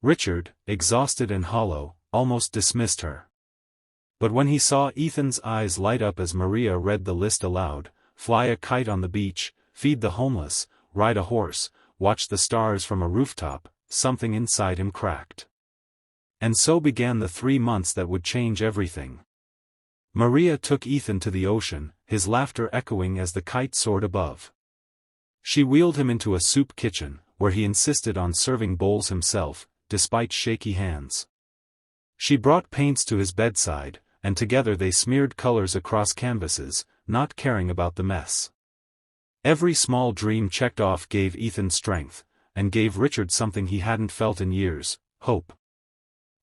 Richard, exhausted and hollow, almost dismissed her. But when he saw Ethan's eyes light up as Maria read the list aloud, fly a kite on the beach, feed the homeless, ride a horse, watch the stars from a rooftop, something inside him cracked. And so began the 3 months that would change everything. Maria took Ethan to the ocean, his laughter echoing as the kite soared above. She wheeled him into a soup kitchen, where he insisted on serving bowls himself, despite shaky hands. She brought paints to his bedside, and together they smeared colors across canvases, not caring about the mess. Every small dream checked off gave Ethan strength, and gave Richard something he hadn't felt in years, hope.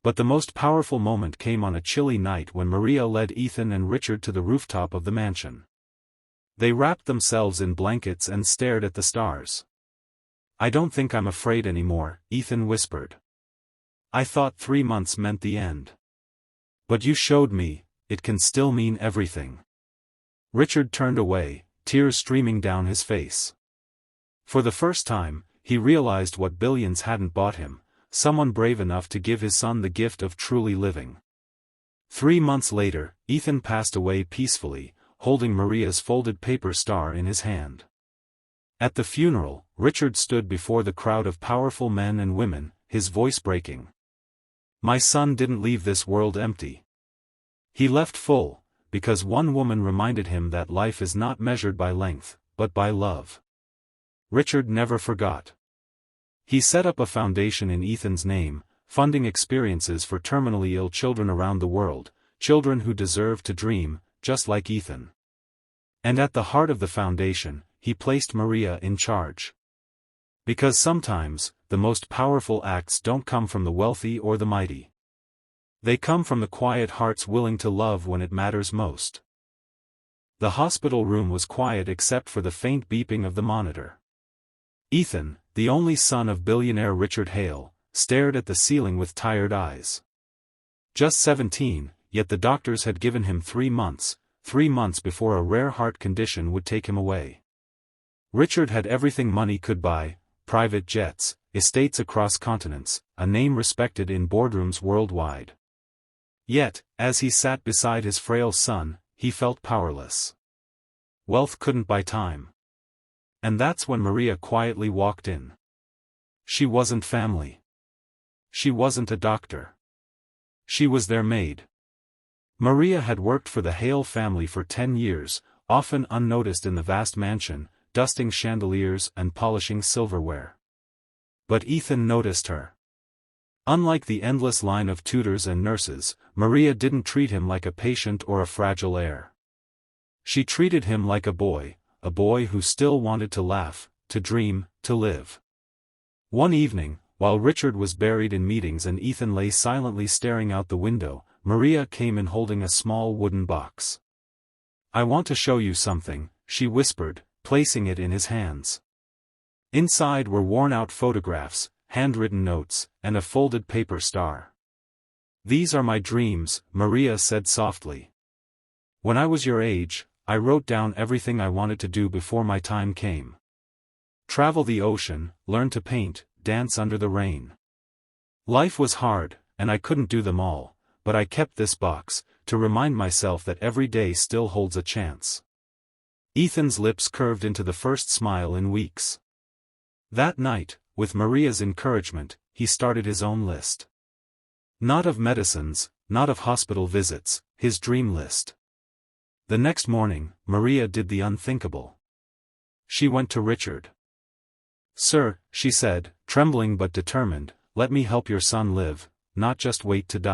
But the most powerful moment came on a chilly night when Maria led Ethan and Richard to the rooftop of the mansion. They wrapped themselves in blankets and stared at the stars. "I don't think I'm afraid anymore," Ethan whispered. "I thought 3 months meant the end. But you showed me, it can still mean everything." Richard turned away, tears streaming down his face. For the first time, he realized what billions hadn't bought him, someone brave enough to give his son the gift of truly living. 3 months later, Ethan passed away peacefully, holding Maria's folded paper star in his hand. At the funeral, Richard stood before the crowd of powerful men and women, his voice breaking. "My son didn't leave this world empty. He left full, because one woman reminded him that life is not measured by length, but by love." Richard never forgot. He set up a foundation in Ethan's name, funding experiences for terminally ill children around the world, children who deserve to dream, just like Ethan. And at the heart of the foundation, he placed Maria in charge. Because sometimes, the most powerful acts don't come from the wealthy or the mighty. They come from the quiet hearts willing to love when it matters most. The hospital room was quiet except for the faint beeping of the monitor. Ethan, the only son of billionaire Richard Hale, stared at the ceiling with tired eyes. Just 17, yet the doctors had given him 3 months, 3 months before a rare heart condition would take him away. Richard had everything money could buy: private jets, estates across continents, a name respected in boardrooms worldwide. Yet, as he sat beside his frail son, he felt powerless. Wealth couldn't buy time. And that's when Maria quietly walked in. She wasn't family. She wasn't a doctor. She was their maid. Maria had worked for the Hale family for 10 years, often unnoticed in the vast mansion, dusting chandeliers and polishing silverware. But Ethan noticed her. Unlike the endless line of tutors and nurses, Maria didn't treat him like a patient or a fragile heir. She treated him like a boy who still wanted to laugh, to dream, to live. One evening, while Richard was buried in meetings and Ethan lay silently staring out the window, Maria came in holding a small wooden box. "I want to show you something," she whispered, placing it in his hands. Inside were worn-out photographs, handwritten notes, and a folded paper star. "These are my dreams," Maria said softly. "When I was your age, I wrote down everything I wanted to do before my time came. Travel the ocean, learn to paint, dance under the rain. Life was hard, and I couldn't do them all, but I kept this box, to remind myself that every day still holds a chance." Ethan's lips curved into the first smile in weeks. That night, with Maria's encouragement, he started his own list. Not of medicines, not of hospital visits, his dream list. The next morning, Maria did the unthinkable. She went to Richard. "Sir," she said, trembling but determined, "let me help your son live, not just wait to die."